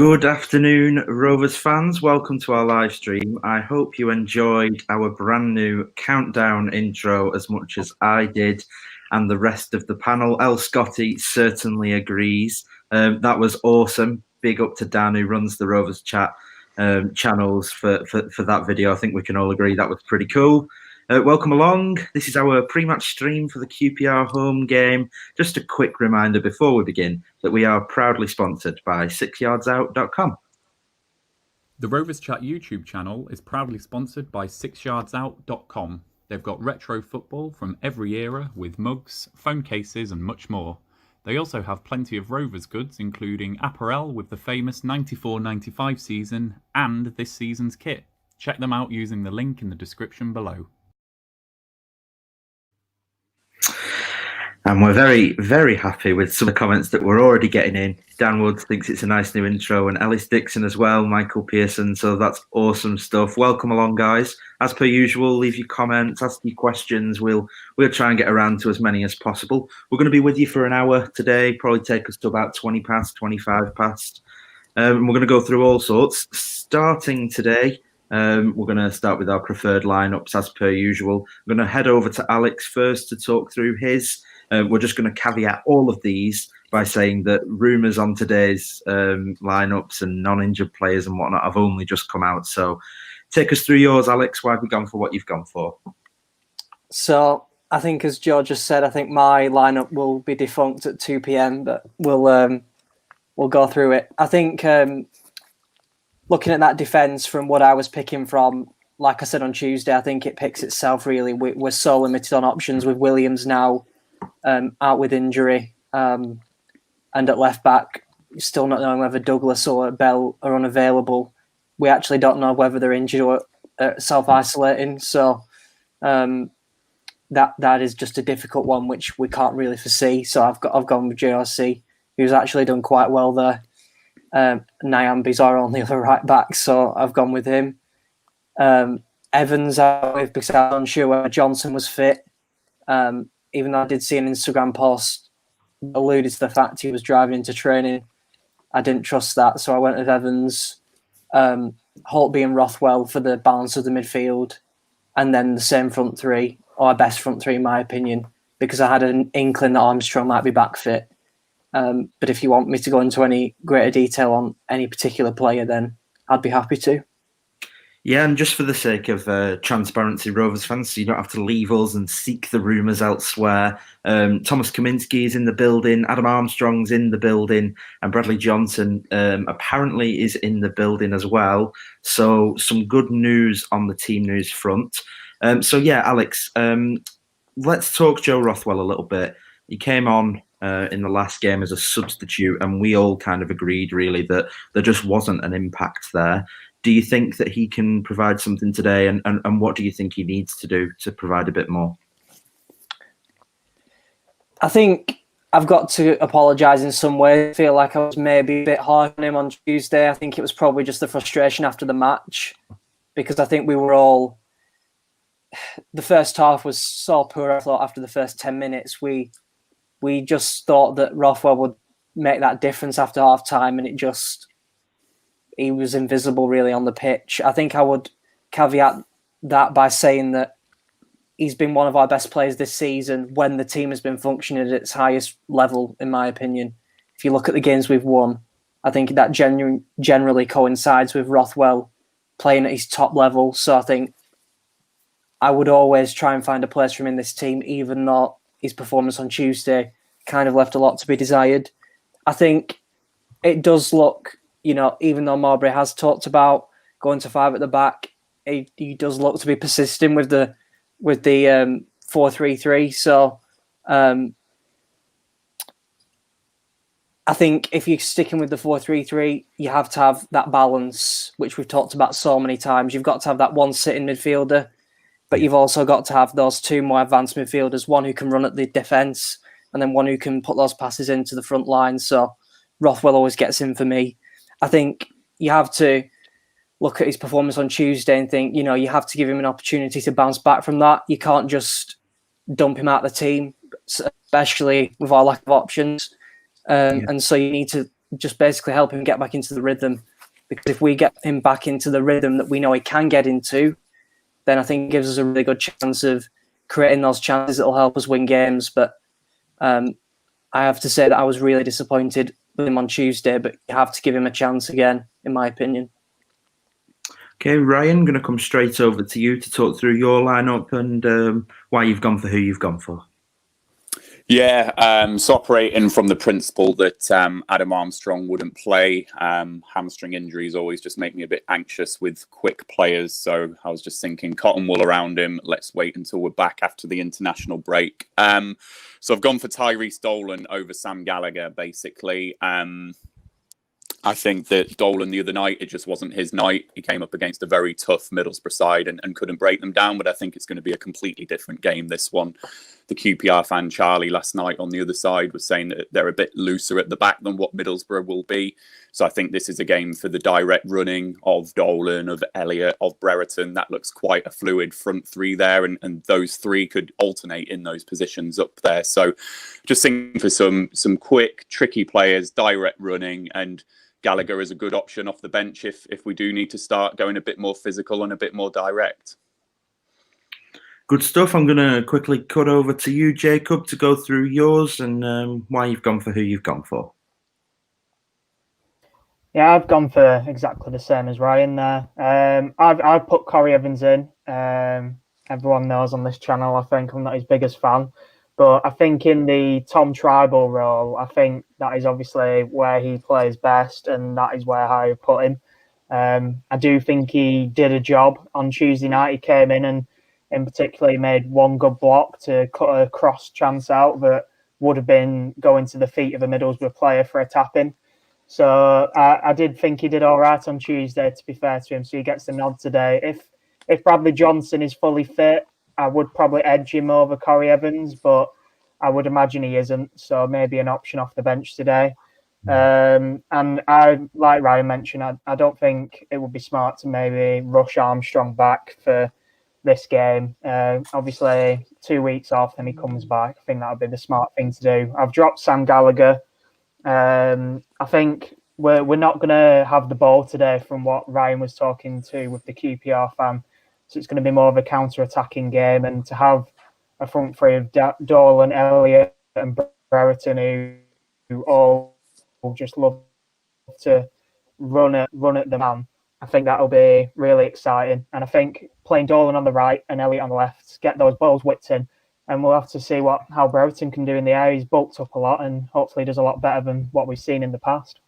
Good afternoon, Rovers fans. Welcome to our live stream. I hope you enjoyed our brand new countdown intro as much as I did and the rest of the panel. El Scotty certainly agrees. That was awesome. Big up to Dan, who runs the Rovers Chat channels for that video. I think we can all agree that was pretty cool. Welcome along. This is our pre-match stream for the QPR home game. Just a quick reminder before we begin that we are proudly sponsored by 6yardsout.com. The Rovers Chat YouTube channel is proudly sponsored by 6yardsout.com. They've got retro football from every era with mugs, phone cases and much more. They also have plenty of Rovers goods, including apparel with the famous 94-95 season and this season's kit. Check them out using the link in the description below. And we're very, very happy with some of the comments that we're already getting in. Dan Woods thinks it's a nice new intro, and Ellis Dixon as well, Michael Pearson. So that's awesome stuff. Welcome along, guys. As per usual, leave your comments, ask your questions. We'll try and get around to as many as possible. We're going to be with you for an hour today, probably take us to about 20 past, 25 past. We're going to go through all sorts. Starting today, we're going to start with our preferred lineups as per usual. I'm going to head over to Alex first to talk through his. We're just going to caveat all of these by saying that rumours on today's lineups and non-injured players and whatnot have only just come out. So take us through yours, Alex. Why have you gone for what you've gone for? So I think, as George just said, I think my lineup will be defunct at 2 p.m, but we'll go through it. I think looking at that defence from what I was picking from, like I said on Tuesday, I think it picks itself really. We're so limited on options with Williams now out with injury, and at left back, still not knowing whether Douglas or Bell are unavailable. We actually don't know whether they're injured or self-isolating. So that is just a difficult one, which we can't really foresee. So I've gone with JRC, who's actually done quite well there. Nyambi's our only other right back, so I've gone with him. Evans out with because I'm unsure whether Johnson was fit. Even though I did see an Instagram post alluded to the fact he was driving into training, I didn't trust that, so I went with Evans, Holtby and Rothwell for the balance of the midfield, and then the same front three, or our best front three in my opinion, because I had an inkling that Armstrong might be back fit. But if you want me to go into any greater detail on any particular player, then I'd be happy to. Yeah, and just for the sake of transparency, Rovers fans, so you don't have to leave us and seek the rumours elsewhere. Thomas Kaminski is in the building, Adam Armstrong's in the building, and Bradley Johnson apparently is in the building as well. So some good news on the team news front. So yeah, Alex, let's talk Joe Rothwell a little bit. He came on in the last game as a substitute, and we all kind of agreed really that there just wasn't an impact there. Do you think that he can provide something today, and what do you think he needs to do to provide a bit more? I think I've got to apologise in some way. I feel like I was maybe a bit hard on him on Tuesday. I think it was probably just the frustration after the match, because I think we were all... The first half was so poor, I thought, after the first 10 minutes. We just thought that Rothwell would make that difference after half-time, and he was invisible really on the pitch. I think I would caveat that by saying that he's been one of our best players this season when the team has been functioning at its highest level, in my opinion. If you look at the games we've won, I think that generally coincides with Rothwell playing at his top level. So I think I would always try and find a place for him in this team, even though his performance on Tuesday kind of left a lot to be desired. I think it does look... even though Marbury has talked about going to 5 at the back, he does look to be persisting with the 4-3-3. So I think if you're sticking with the 4-3-3, you have to have that balance, which we've talked about so many times. You've got to have that one sitting midfielder, but you've also got to have those two more advanced midfielders, one who can run at the defence and then one who can put those passes into the front line. So Rothwell always gets in for me. I think you have to look at his performance on Tuesday and think, you have to give him an opportunity to bounce back from that. You can't just dump him out of the team, especially with our lack of options. And so you need to just basically help him get back into the rhythm. Because if we get him back into the rhythm that we know he can get into, then I think it gives us a really good chance of creating those chances that will help us win games. But I have to say that I was really disappointed with him on Tuesday, but you have to give him a chance again, in my opinion. Okay, Ryan, I'm going to come straight over to you to talk through your lineup and why you've gone for who you've gone for. Yeah, so operating from the principle that Adam Armstrong wouldn't play, hamstring injuries always just make me a bit anxious with quick players. So I was just thinking cotton wool around him. Let's wait until we're back after the international break. So I've gone for Tyrese Dolan over Sam Gallagher, basically. I think that Dolan the other night, it just wasn't his night. He came up against a very tough Middlesbrough side and couldn't break them down. But I think it's going to be a completely different game, this one. The QPR fan, Charlie, last night on the other side was saying that they're a bit looser at the back than what Middlesbrough will be. So I think this is a game for the direct running of Dolan, of Elliott, of Brereton. That looks quite a fluid front three there. And those three could alternate in those positions up there. So just thinking for some quick, tricky players, direct running, and Gallagher is a good option off the bench if we do need to start going a bit more physical and a bit more direct. Good stuff. I'm going to quickly cut over to you, Jacob, to go through yours and why you've gone for who you've gone for. Yeah, I've gone for exactly the same as Ryan there. I've put Corey Evans in. Everyone knows on this channel, I think I'm not his biggest fan. But I think in the Tom Tribal role, I think that is obviously where he plays best, and that is where I put him. I do think he did a job on Tuesday night. He came in particular, he made one good block to cut a cross chance out that would have been going to the feet of a Middlesbrough player for a tap-in. So I did think he did all right on Tuesday, to be fair to him. So he gets the nod today. If Bradley Johnson is fully fit, I would probably edge him over Corey Evans, but I would imagine he isn't. So maybe an option off the bench today. And I, like Ryan mentioned, I don't think it would be smart to maybe rush Armstrong back for this game. Obviously, 2 weeks off, then he comes back. I think that would be the smart thing to do. I've dropped Sam Gallagher. I think we're not going to have the ball today from what Ryan was talking to with the QPR fan. So it's going to be more of a counter-attacking game, and to have a front three of Dolan, Elliott and Brereton who all just love to run at the man, I think that'll be really exciting. And I think playing Dolan on the right and Elliott on the left, get those balls whipped in, and we'll have to see how Brereton can do in the air. He's bulked up a lot and hopefully does a lot better than what we've seen in the past.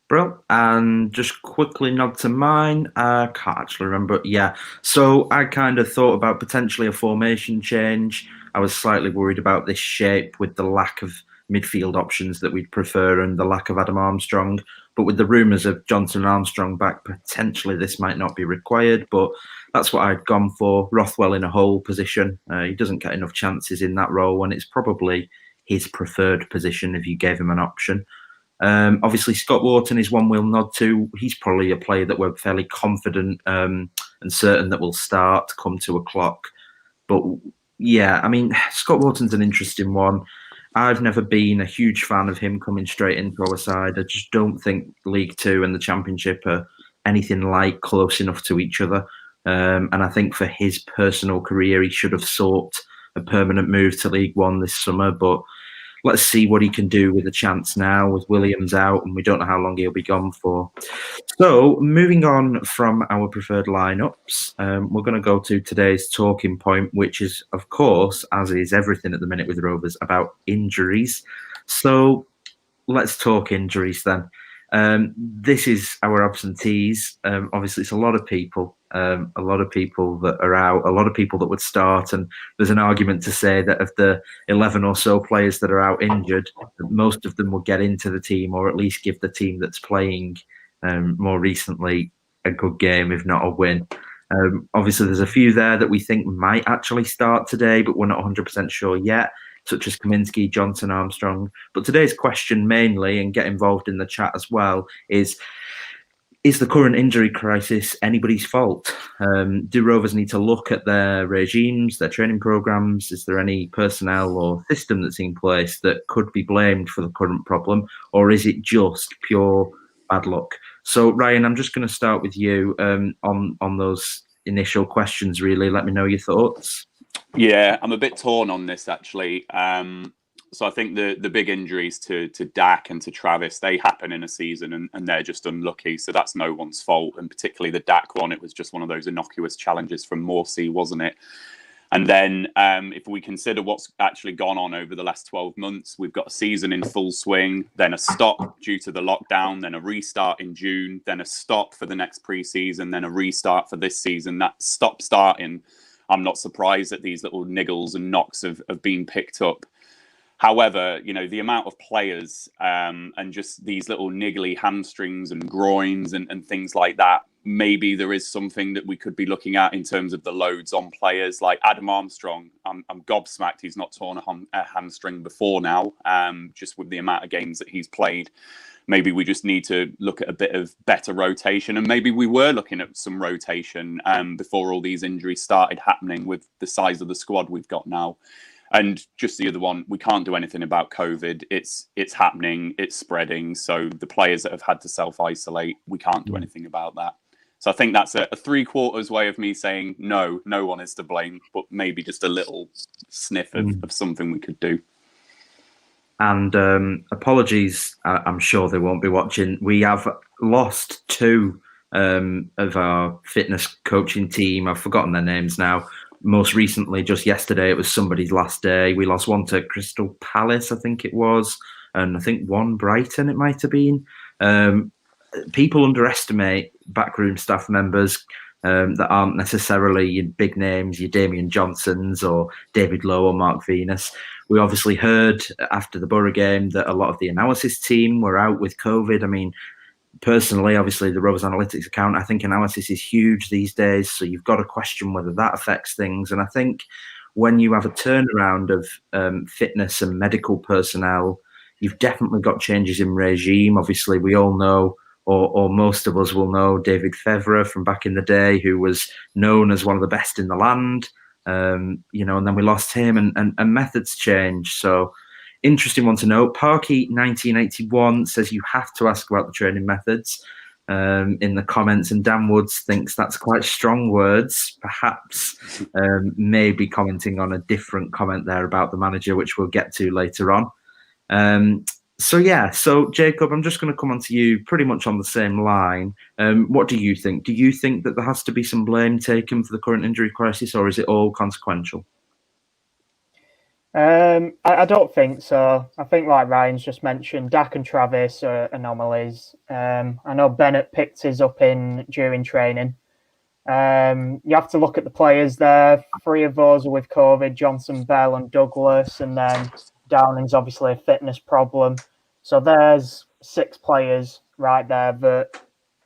Bro, and just quickly nod to mine. I can't actually remember. Yeah, so I kind of thought about potentially a formation change. I was slightly worried about this shape with the lack of midfield options that we'd prefer and the lack of Adam Armstrong. But with the rumours of Johnson and Armstrong back, potentially this might not be required. But that's what I'd gone for. Rothwell in a hole position. He doesn't get enough chances in that role, and it's probably his preferred position if you gave him an option. Obviously, Scott Wharton is one we'll nod to. He's probably a player that we're fairly confident and certain that will start come 2 o'clock. But yeah, I mean, Scott Wharton's an interesting one. I've never been a huge fan of him coming straight into our side. I just don't think League Two and the Championship are anything like close enough to each other. And I think for his personal career, he should have sought a permanent move to League One this summer. But let's see what he can do with a chance now with Williams out, and we don't know how long he'll be gone for. So moving on from our preferred lineups, we're going to go to today's talking point, which is, of course, as is everything at the minute with Rovers, about injuries. So let's talk injuries then. This is our absentees. Obviously, it's a lot of people that are out, a lot of people that would start. And there's an argument to say that of the 11 or so players that are out injured, most of them will get into the team or at least give the team that's playing more recently a good game, if not a win. Obviously, there's a few there that we think might actually start today, but we're not 100% sure yet, such as Kaminsky, Johnson, Armstrong. But today's question mainly, and get involved in the chat as well, is is the current injury crisis anybody's fault? Do Rovers need to look at their regimes, their training programs? Is there any personnel or system that's in place that could be blamed for the current problem, or is it just pure bad luck? So, Ryan, I'm just going to start with you on those initial questions. Really, let me know your thoughts. Yeah, I'm a bit torn on this actually. So I think the big injuries to Dak and to Travis, they happen in a season and they're just unlucky. So that's no one's fault. And particularly the Dak one, it was just one of those innocuous challenges from Morsey, wasn't it? And then if we consider what's actually gone on over the last 12 months, we've got a season in full swing, then a stop due to the lockdown, then a restart in June, then a stop for the next preseason, then a restart for this season. That stop starting, I'm not surprised that these little niggles and knocks have been picked up. However, you know, the amount of players and just these little niggly hamstrings and groins and things like that, maybe there is something that we could be looking at in terms of the loads on players like Adam Armstrong. I'm gobsmacked he's not torn a hamstring before now, just with the amount of games that he's played. Maybe we just need to look at a bit of better rotation, and maybe we were looking at some rotation before all these injuries started happening with the size of the squad we've got now. And just the other one, we can't do anything about COVID. It's happening, it's spreading. So the players that have had to self-isolate, we can't do anything about that. So I think that's a 3/4 way of me saying no one is to blame, but maybe just a little sniff of something we could do. And apologies, I'm sure they won't be watching. We have lost 2 of our fitness coaching team. I've forgotten their names now. Most recently, just yesterday, it was somebody's last day. We lost one to Crystal Palace, I think it was, and I think one Brighton, it might have been. People underestimate backroom staff members that aren't necessarily your big names, your Damian Johnsons or David Lowe or Mark Venus. We obviously heard after the Borough game that a lot of the analysis team were out with COVID. I mean, personally, obviously, the Rovers Analytics account, I think analysis is huge these days. So you've got to question whether that affects things. And I think when you have a turnaround of fitness and medical personnel, you've definitely got changes in regime. Obviously, we all know, or most of us will know, David Fevre from back in the day, who was known as one of the best in the land. And then we lost him and methods change. So interesting one to note. Parky 1981 says you have to ask about the training methods in the comments, and Dan Woods thinks that's quite strong words. Perhaps maybe commenting on a different comment there about the manager, which we'll get to later on. So Jacob, I'm just going to come on to you pretty much on the same line. What do you think? Do you think that there has to be some blame taken for the current injury crisis, or is it all consequential? I don't think so. I think, like Ryan's just mentioned, Dak and Travis are anomalies. I know Bennett picked his up during training. You have to look at the players there. 3 of those are with COVID: Johnson, Bell, and Douglas, and then Downing's obviously a fitness problem. So there's 6 players right there that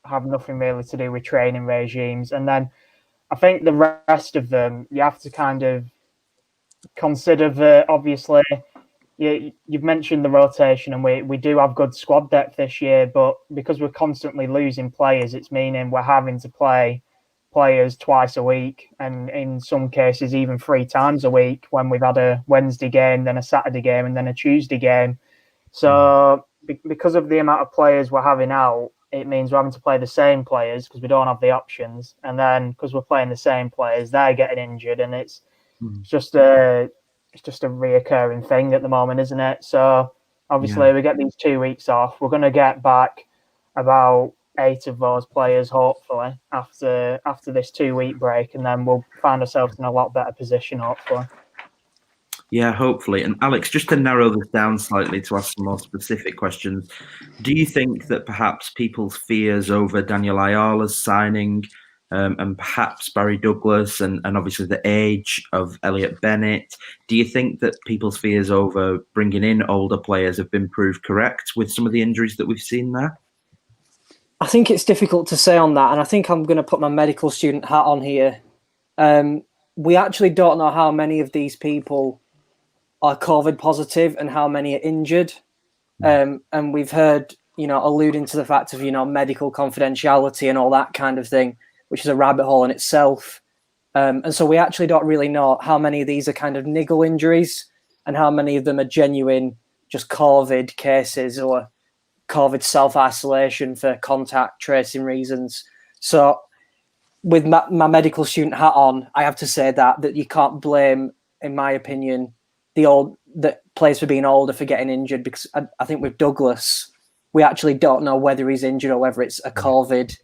have nothing really to do with training regimes. And then I think the rest of them, you have to kind of consider that obviously you've mentioned the rotation, and we do have good squad depth this year, but because we're constantly losing players, it's meaning we're having to play players twice a week, and in some cases even 3 times a week, when we've had a Wednesday game, then a Saturday game, and then a Tuesday game. So because of the amount of players we're having out, it means we're having to play the same players because we don't have the options, and then because we're playing the same players, they're getting injured, and it's just a reoccurring thing at the moment, isn't it? So obviously we get these 2 weeks off. We're going to get back about 8 of those players, hopefully, after this 2-week break, and then we'll find ourselves in a lot better position, hopefully. Yeah, hopefully. And Alex, just to narrow this down slightly to ask some more specific questions, do you think that perhaps people's fears over Daniel Ayala's signing and perhaps Barry Douglas and obviously the age of Elliot Bennett, do you think that people's fears over bringing in older players have been proved correct with some of the injuries that we've seen there? I think it's difficult to say on that, and I think I'm going to put my medical student hat on here. We actually don't know how many of these people are COVID positive and how many are injured. And we've heard, alluding to the fact of, medical confidentiality and all that kind of thing, which is a rabbit hole in itself. And so we actually don't really know how many of these are kind of niggle injuries and how many of them are genuine, just COVID cases or COVID self-isolation for contact tracing reasons. So with my medical student hat on, I have to say that you can't blame, in my opinion, the players for being older for getting injured, because I think with Douglas, we actually don't know whether he's injured or whether it's a COVID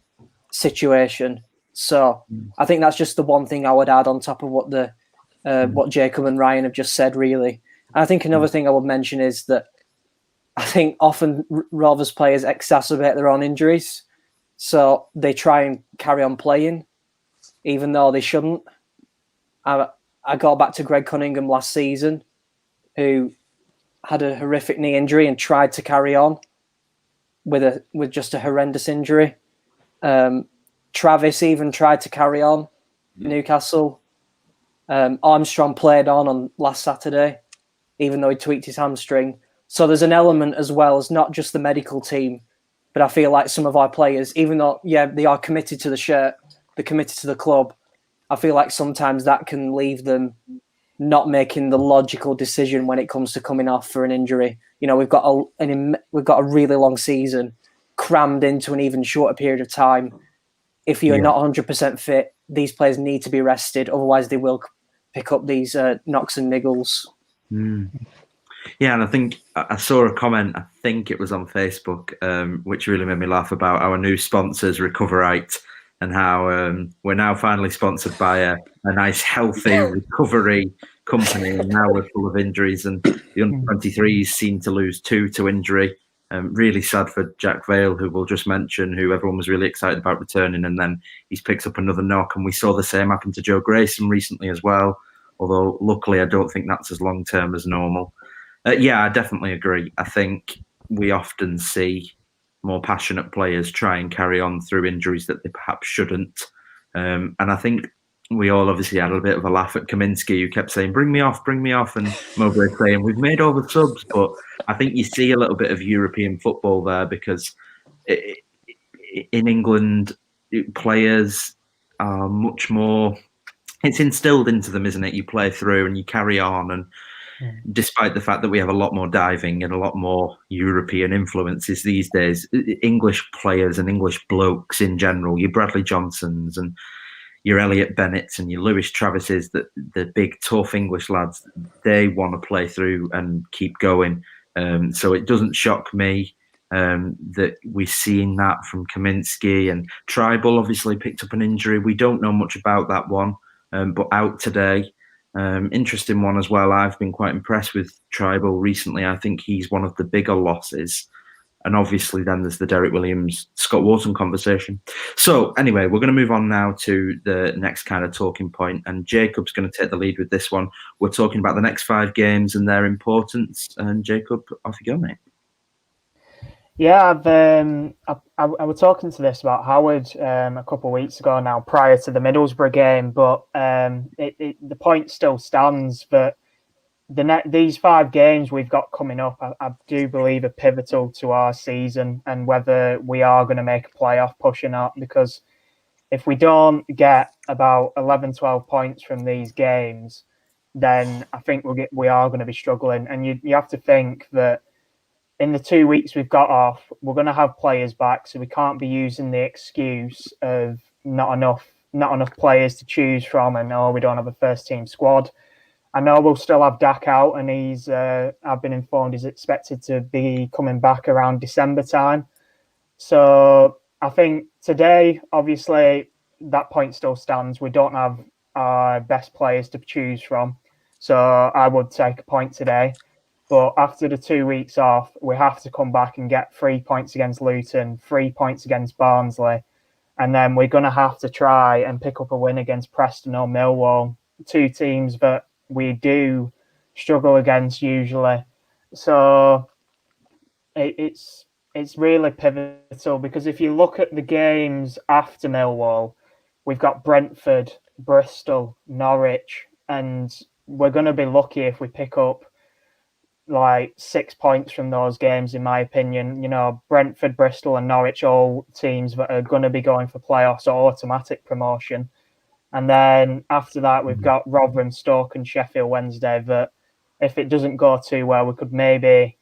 situation. So I think that's just the one thing I would add on top of what Jacob and Ryan have just said, really. And I think another thing I would mention is that I think often Rovers players exacerbate their own injuries. So they try and carry on playing, even though they shouldn't. I go back to Greg Cunningham last season, who had a horrific knee injury and tried to carry on with just a horrendous injury. Travis even tried to carry on Newcastle. Armstrong played on last Saturday, even though he tweaked his hamstring. So there's an element as well as not just the medical team, but I feel like some of our players, even though, they are committed to the shirt, they're committed to the club, I feel like sometimes that can leave them not making the logical decision when it comes to coming off for an injury. We've got a really long season crammed into an even shorter period of time. If you're not 100% fit, these players need to be rested. Otherwise, they will pick up these knocks and niggles. Yeah, and I think I saw a comment, I think it was on Facebook, which really made me laugh, about our new sponsors, Recoverite, and how we're now finally sponsored by a nice, healthy recovery company, and now we're full of injuries, and the under-23s seem to lose 2 to injury. Really sad for Jack Vale, who we'll just mention, who everyone was really excited about returning, and then he's picked up another knock, and we saw the same happen to Joe Grayson recently as well, although luckily I don't think that's as long-term as normal. Yeah, I definitely agree. I think we often see more passionate players try and carry on through injuries that they perhaps shouldn't. And I think we all obviously had a bit of a laugh at Kaminsky, who kept saying, bring me off, and Mowbray saying, we've made all the subs. But I think you see a little bit of European football there, because in England, players are much more, it's instilled into them, isn't it? You play through and you carry on, and despite the fact that we have a lot more diving and a lot more European influences these days, English players and English blokes in general, your Bradley Johnsons and your Elliot Bennetts and your Lewis Travises, the big tough English lads, they want to play through and keep going. So it doesn't shock me that we're seeing that from Kaminsky, and Tribal obviously picked up an injury. We don't know much about that one, but out today. Interesting one as well. I've been quite impressed with Tribal recently. I think he's one of the bigger losses. And obviously then there's the Derek Williams, Scott Wharton conversation. So anyway, we're going to move on now to the next kind of talking point. And Jacob's going to take the lead with this one. We're talking about the next 5 games and their importance. And Jacob, off you go, mate. Yeah, I was talking to this about Howard a couple of weeks ago now, prior to the Middlesbrough game, but the point still stands that these 5 games we've got coming up, I do believe, are pivotal to our season and whether we are going to make a playoff push or not. Because if we don't get about 11, 12 points from these games, then I think we are going to be struggling. And you have to think that in the 2 weeks we've got off, we're going to have players back, so we can't be using the excuse of not enough players to choose from, and we don't have a first team squad. I know we'll still have Dak out, and I've been informed he's expected to be coming back around December time. So I think today, obviously, that point still stands. We don't have our best players to choose from, so I would take a point today. But after the 2 weeks off, we have to come back and get 3 points against Luton, 3 points against Barnsley, and then we're going to have to try and pick up a win against Preston or Millwall, 2 teams that we do struggle against usually. So it's really pivotal, because if you look at the games after Millwall, we've got Brentford, Bristol, Norwich, and we're going to be lucky if we pick up like 6 points from those games, in my opinion. You know, Brentford, Bristol, and Norwich, all teams that are going to be going for playoffs or automatic promotion. And then after that, we've got Rotherham, Stoke, and Sheffield Wednesday. That if it doesn't go too well, we could maybe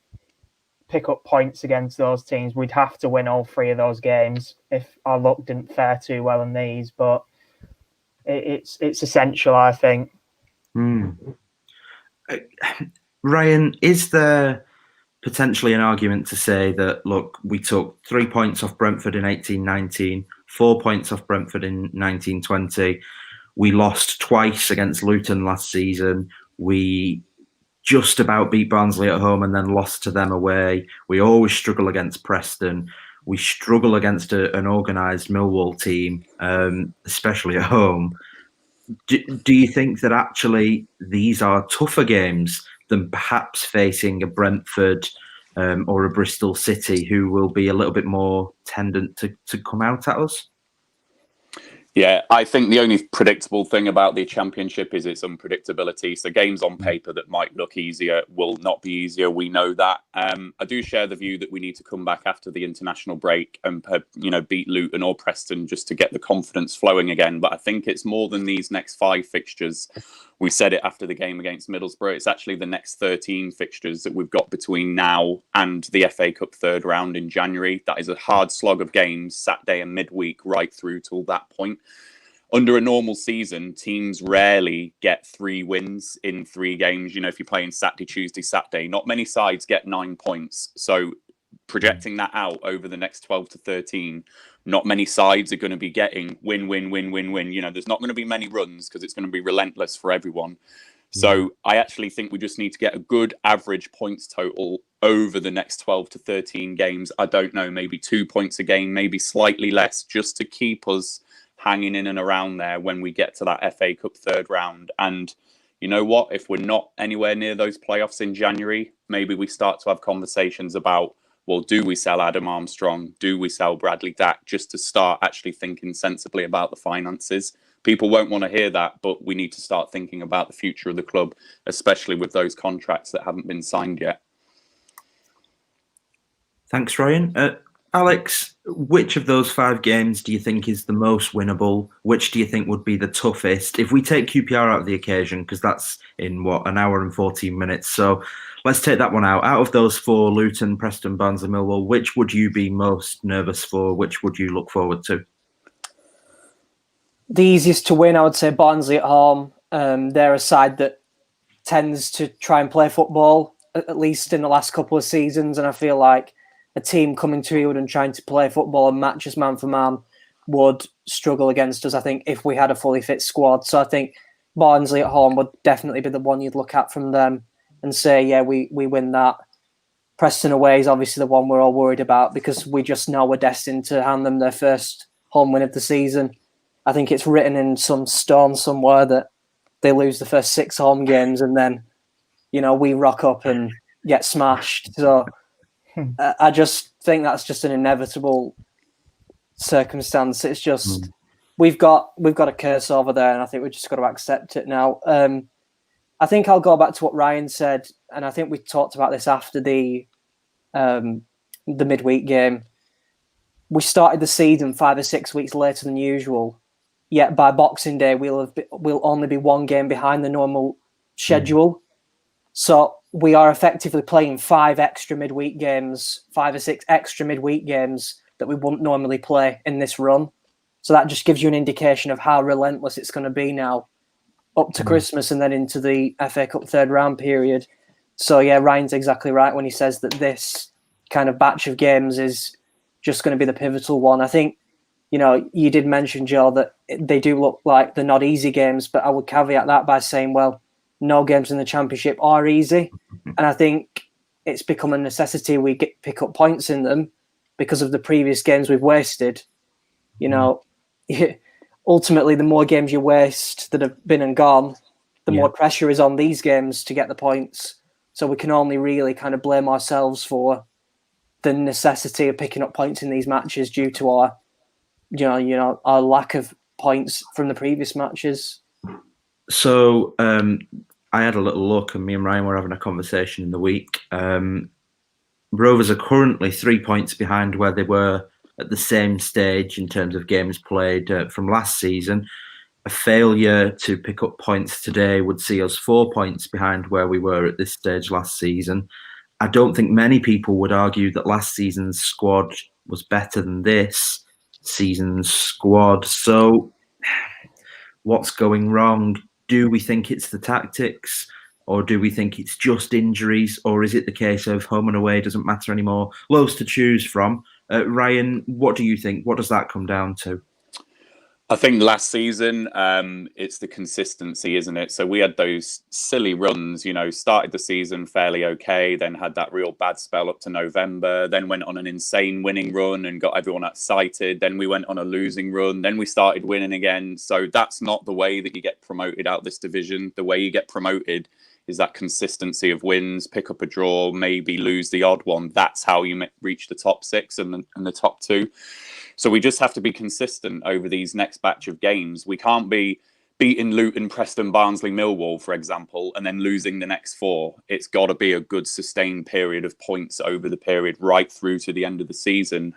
pick up points against those teams. We'd have to win all 3 of those games if our luck didn't fare too well in these. But it's essential, I think. Ryan, is there potentially an argument to say that, look, we took 3 points off Brentford in 18-19, 4 points off Brentford in 19-20. We lost twice against Luton last season. We just about beat Barnsley at home and then lost to them away. We always struggle against Preston. We struggle against an organised Millwall team, especially at home. Do you think that actually these are tougher games than perhaps facing a Brentford or a Bristol City, who will be a little bit more tendent to come out at us? Yeah, I think the only predictable thing about the Championship is its unpredictability. So games on paper that might look easier will not be easier. We know that. I do share the view that we need to come back after the international break and beat Luton or Preston just to get the confidence flowing again. But I think it's more than these next 5 fixtures. We said it after the game against Middlesbrough. It's actually the next 13 fixtures that we've got between now and the FA Cup third round in January. That is a hard slog of games, Saturday and midweek, right through till that point. Under a normal season, teams rarely get 3 wins in 3 games. You know, if you're playing Saturday, Tuesday, Saturday, not many sides get 9 points. So projecting that out over the next 12 to 13, not many sides are going to be getting win. You know, there's not going to be many runs because it's going to be relentless for everyone. So I actually think we just need to get a good average points total over the next 12 to 13 games. I don't know, maybe 2 points a game, maybe slightly less, just to keep us hanging in and around there when we get to that FA Cup third round. And you know what? If we're not anywhere near those playoffs in January, maybe we start to have conversations about, well, do we sell Adam Armstrong? Do we sell Bradley Dack? Just to start actually thinking sensibly about the finances. People won't want to hear that, but we need to start thinking about the future of the club, especially with those contracts that haven't been signed yet. Thanks, Ryan. Alex, which of those 5 games do you think is the most winnable? Which do you think would be the toughest? If we take QPR out of the occasion, because that's in, an hour and 14 minutes. So let's take that one out. Out of those 4, Luton, Preston, Barnsley, Millwall, which would you be most nervous for? Which would you look forward to? The easiest to win, I would say Barnsley at home. They're a side that tends to try and play football, at least in the last couple of seasons. And I feel like a team coming to Ewood and trying to play football and match us man for man would struggle against us, I think, if we had a fully fit squad. So I think Barnsley at home would definitely be the one you'd look at from them and say, yeah, we win that. Preston away is obviously the one we're all worried about because we just know we're destined to hand them their first home win of the season. I think it's written in some stone somewhere that they lose the first 6 home games and then, you know, we rock up and get smashed. So I just think that's just an inevitable circumstance. It's just we've got a curse over there, and I think we've just got to accept it now. I think I'll go back to what Ryan said, and I think we talked about this after the midweek game. We started the season 5 or 6 weeks later than usual, yet by Boxing Day we'll only be 1 game behind the normal schedule. So we are effectively playing 5 extra midweek games, 5 or 6 extra midweek games that we wouldn't normally play in this run. So that just gives you an indication of how relentless it's going to be now up to Christmas and then into the FA Cup third round period. So yeah, Ryan's exactly right when he says that this kind of batch of games is just going to be the pivotal one. I think, you know, you did mention, Joe, that they do look like they're not easy games, but I would caveat that by saying, well, no games in the Championship are easy. And I think it's become a necessity we pick up points in them because of the previous games we've wasted. You know, ultimately, the more games you waste that have been and gone, the more pressure is on these games to get the points. So we can only really kind of blame ourselves for the necessity of picking up points in these matches due to our, our lack of points from the previous matches. So I had a little look, and me and Ryan were having a conversation in the week. Rovers are currently 3 points behind where they were at the same stage in terms of games played from last season. A failure to pick up points today would see us 4 points behind where we were at this stage last season. I don't think many people would argue that last season's squad was better than this season's squad. So what's going wrong? Do we think it's the tactics, or do we think it's just injuries, or is it the case of home and away doesn't matter anymore? Loads to choose from. Ryan, what do you think? What does that come down to? I think last season, it's the consistency, isn't it? So we had those silly runs, started the season fairly okay, then had that real bad spell up to November, then went on an insane winning run and got everyone excited. Then we went on a losing run, then we started winning again. So that's not the way that you get promoted out this division. The way you get promoted is that consistency of wins, pick up a draw, maybe lose the odd one. That's how you reach the top six and the top two. So we just have to be consistent over these next batch of games. We can't be beating Luton, Preston, Barnsley, Millwall, for example, and then losing the next four. It's got to be a good sustained period of points over the period right through to the end of the season.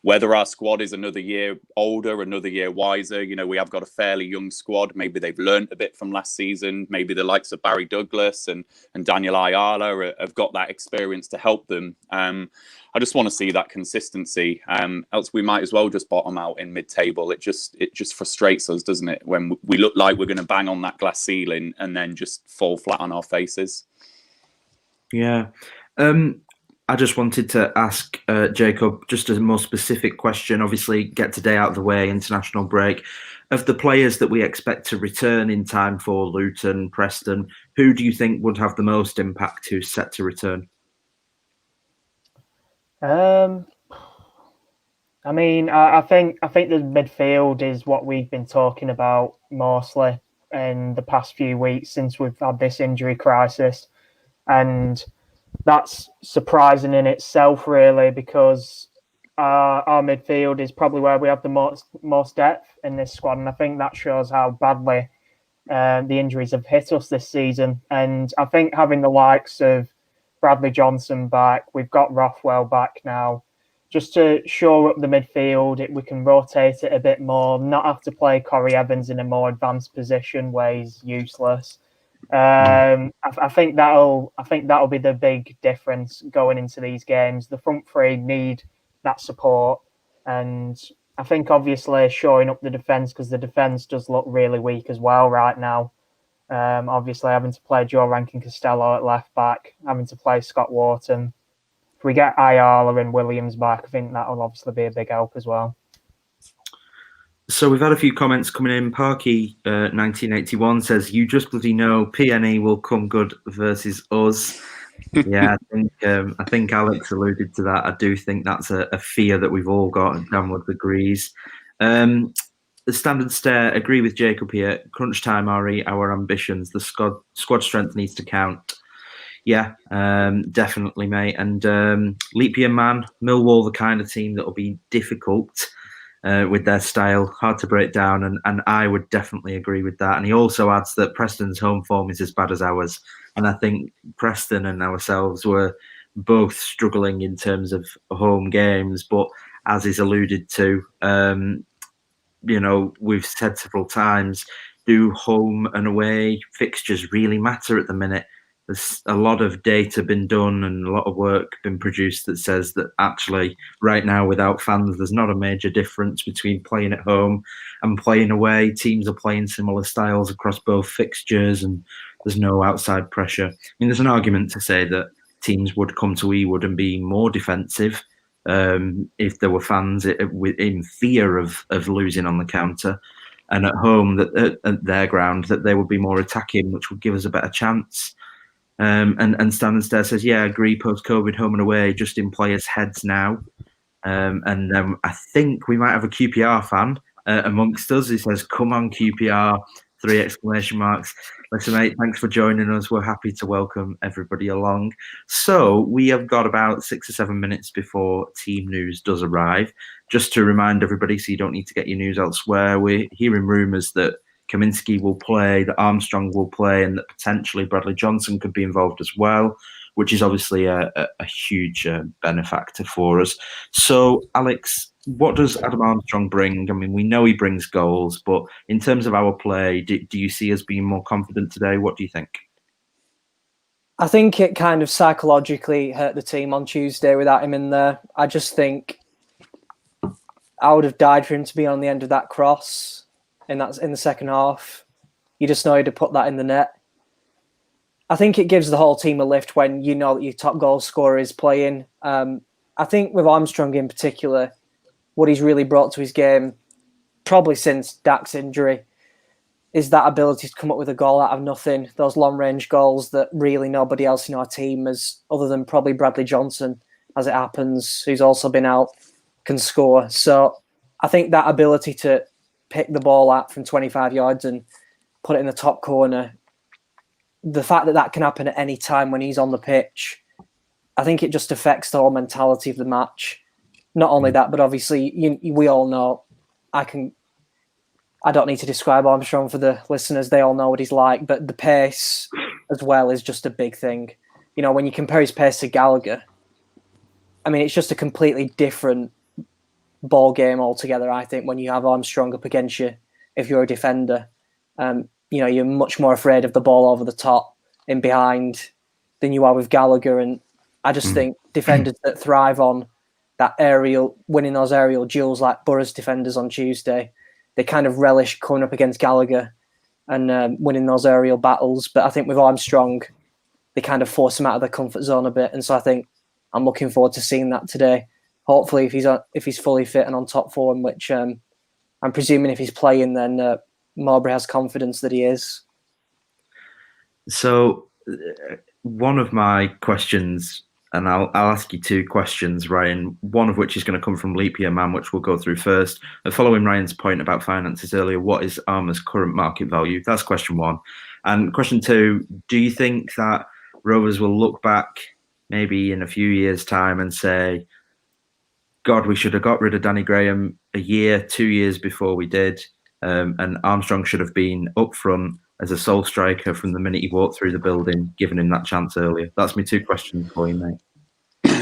Whether our squad is another year older, another year wiser, we have got a fairly young squad. Maybe they've learned a bit from last season. Maybe the likes of Barry Douglas and Daniel Ayala have got that experience to help them. I just want to see that consistency. Else we might as well just bottom out in mid-table. It just frustrates us, doesn't it? When we look like we're going to bang on that glass ceiling and then just fall flat on our faces. Yeah. I just wanted to ask Jacob just a more specific question. Obviously, get today out of the way, international break. Of the players that we expect to return in time for Luton, Preston, who do you think would have the most impact who's set to return? I think the midfield is what we've been talking about mostly in the past few weeks since we've had this injury crisis. And that's surprising in itself, really, because our midfield is probably where we have the most depth in this squad. And I think that shows how badly the injuries have hit us this season. And I think having the likes of Bradley Johnson back, we've got Rothwell back now, just to shore up the midfield. We can rotate it a bit more, not have to play Corey Evans in a more advanced position where he's useless. I think that'll be the big difference going into these games. The front three need that support, and I think obviously shoring up the defence, because the defence does look really weak as well right now. Obviously having to play Joe Rankin Costello at left back, having to play Scott Wharton. If we get Ayala and Williams back, I think that'll obviously be a big help as well. So we've had a few comments coming in. Parky 1981 says, "You just bloody know PNE will come good versus us." Yeah, I think Alex alluded to that. I do think that's a fear that we've all got, and Danwood agrees. The Standard Stare, agree with Jacob here. Crunch time, RE, our ambitions. The squad strength needs to count. Yeah, definitely, mate. And Leap Year Man, Millwall, the kind of team that will be difficult with their style, hard to break down, and I would definitely agree with that. And he also adds that Preston's home form is as bad as ours, and I think Preston and ourselves were both struggling in terms of home games. But as is alluded to, we've said several times, do home and away fixtures really matter at the minute? There's a lot of data been done and a lot of work been produced that says that actually right now without fans, there's not a major difference between playing at home and playing away. Teams are playing similar styles across both fixtures and there's no outside pressure. I mean, there's an argument to say that teams would come to Ewood and be more defensive if there were fans in fear of losing on the counter, and at home, that at their ground, that they would be more attacking, which would give us a better chance. And Stan and Stair says, yeah, I agree, post-COVID, home and away, just in players' heads now. And I think we might have a QPR fan amongst us. He says, come on, QPR, 3 exclamation marks. Listen, mate, thanks for joining us. We're happy to welcome everybody along. So we have got about 6 or 7 minutes before team news does arrive. Just to remind everybody, so you don't need to get your news elsewhere, we're hearing rumours that Kaminsky will play, that Armstrong will play, and that potentially Bradley Johnson could be involved as well, which is obviously a huge benefactor for us. So, Alex, what does Adam Armstrong bring? I mean, we know he brings goals, but in terms of our play, do you see us being more confident today? What do you think? I think it kind of psychologically hurt the team on Tuesday without him in there. I just think I would have died for him to be on the end of that cross in the second half. You just know he'd have put that in the net. I think it gives the whole team a lift when you know that your top goal scorer is playing. I think with Armstrong in particular, what he's really brought to his game, probably since Dak's injury, is that ability to come up with a goal out of nothing. Those long-range goals that really nobody else in our team, other than probably Bradley Johnson, as it happens, who's also been out, can score. So I think that ability to pick the ball out from 25 yards and put it in the top corner, the fact that that can happen at any time when he's on the pitch, I think it just affects the whole mentality of the match. Not only that, but obviously we all know, I don't need to describe Armstrong for the listeners. They all know what he's like, but the pace as well is just a big thing. You know, when you compare his pace to Gallagher, I mean, it's just a completely different ball game altogether, I think, when you have Armstrong up against you, if you're a defender. You know, you're much more afraid of the ball over the top in behind than you are with Gallagher. And I just think defenders that thrive on that winning those aerial duels like Borough's defenders on Tuesday, they kind of relish coming up against Gallagher and winning those aerial battles. But I think with Armstrong, they kind of force him out of their comfort zone a bit. And so I think I'm looking forward to seeing that today. Hopefully, if he's fully fit and on top form, which I'm presuming if he's playing, then Mowbray has confidence that he is. So one of my questions, and I'll ask you two questions, Ryan, one of which is going to come from Leap Year Man, which we'll go through first. Following Ryan's point about finances earlier, what is Armour's current market value? That's question one. And question two, do you think that Rovers will look back maybe in a few years' time and say, God, we should have got rid of Danny Graham a year, 2 years before we did, and Armstrong should have been up front as a sole striker from the minute he walked through the building, giving him that chance earlier? That's my two questions for you, mate.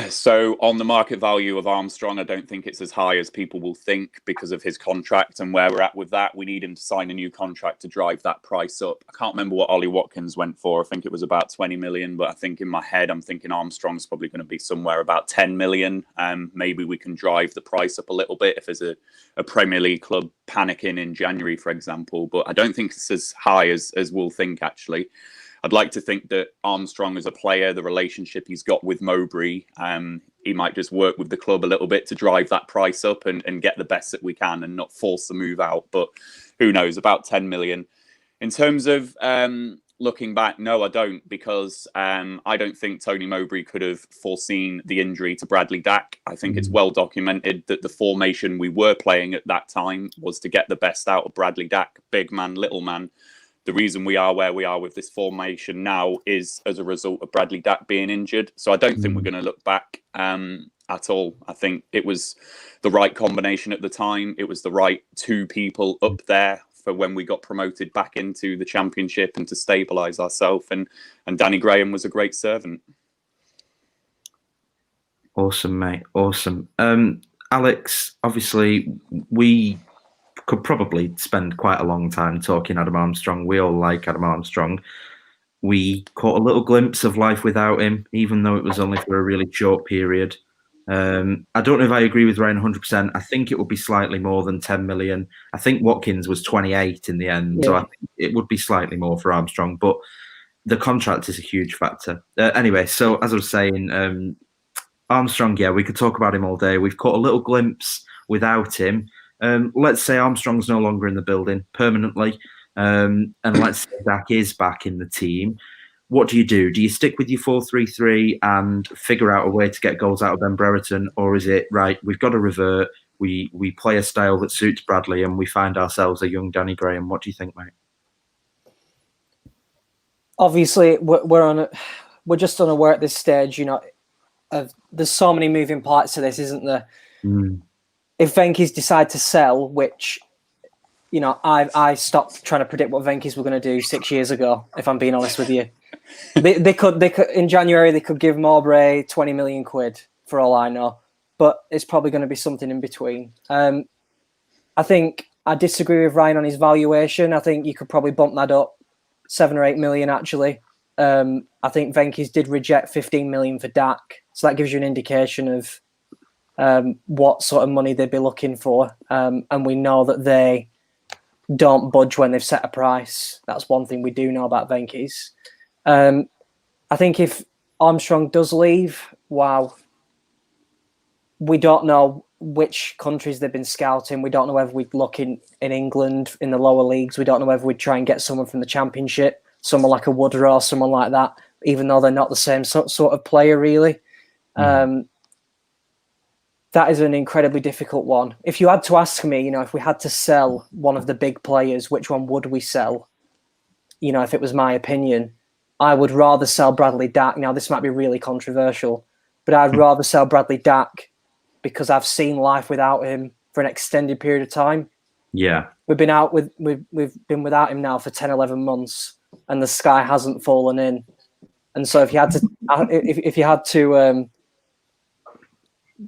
So on the market value of Armstrong, I don't think it's as high as people will think because of his contract and where we're at with that. We need him to sign a new contract to drive that price up. I can't remember what Ollie Watkins went for. I think it was about 20 million, but I think in my head, I'm thinking Armstrong's probably going to be somewhere about 10 million. Maybe we can drive the price up a little bit if there's a Premier League club panicking in January, for example. But I don't think it's as high as we'll think, actually. I'd like to think that Armstrong as a player, the relationship he's got with Mowbray, he might just work with the club a little bit to drive that price up and get the best that we can and not force the move out. But who knows, about 10 million. In terms of looking back, no, I don't, because I don't think Tony Mowbray could have foreseen the injury to Bradley Dack. I think it's well documented that the formation we were playing at that time was to get the best out of Bradley Dack, big man, little man. The reason we are where we are with this formation now is as a result of Bradley Dack being injured. So I don't think we're going to look back at all. I think it was the right combination at the time. It was the right two people up there for when we got promoted back into the Championship and to stabilise ourselves. And Danny Graham was a great servant. Awesome, mate. Awesome. Alex, obviously, we could probably spend quite a long time talking Adam Armstrong. We all like Adam Armstrong. We caught a little glimpse of life without him, even though it was only for a really short period. I don't know if I agree with Ryan 100%. I think it would be slightly more than 10 million. I think Watkins was 28 in the end, so I think it would be slightly more for Armstrong, but the contract is a huge factor. Anyway, so as I was saying, Armstrong, yeah, we could talk about him all day. We've caught a little glimpse without him. Let's say Armstrong's no longer in the building permanently, and let's say Dak is back in the team. What do? Do you stick with your 4-3-3 and figure out a way to get goals out of Ben Brereton, or is it, right, we've got to revert, we play a style that suits Bradley and we find ourselves a young Danny Graham? What do you think, mate? Obviously, we're just unaware at this stage, you know, there's so many moving parts to this, isn't there? If Venky's decide to sell, which I stopped trying to predict what Venky's were going to do 6 years ago. If I'm being honest with you, they could in January they could give Mowbray 20 million quid for all I know, but it's probably going to be something in between. I think I disagree with Ryan on his valuation. I think you could probably bump that up 7 or 8 million actually. I think Venky's did reject 15 million for Dak, so that gives you an indication of what sort of money they'd be looking for. And we know that they don't budge when they've set a price. That's one thing we do know about Venky's. I think if Armstrong does leave, wow, we don't know which countries they've been scouting. We don't know whether we'd look in England in the lower leagues. We don't know whether we'd try and get someone from the Championship, someone like a Woodrow, someone like that, even though they're not the same sort of player, really. That is an incredibly difficult one. If you had to ask me, if we had to sell one of the big players, which one would we sell? If it was my opinion, I would rather sell Bradley Dack. Now, this might be really controversial, but I'd rather sell Bradley Dack because I've seen life without him for an extended period of time. Yeah. We've been without him now for 10, 11 months, and the sky hasn't fallen in. And so if you had to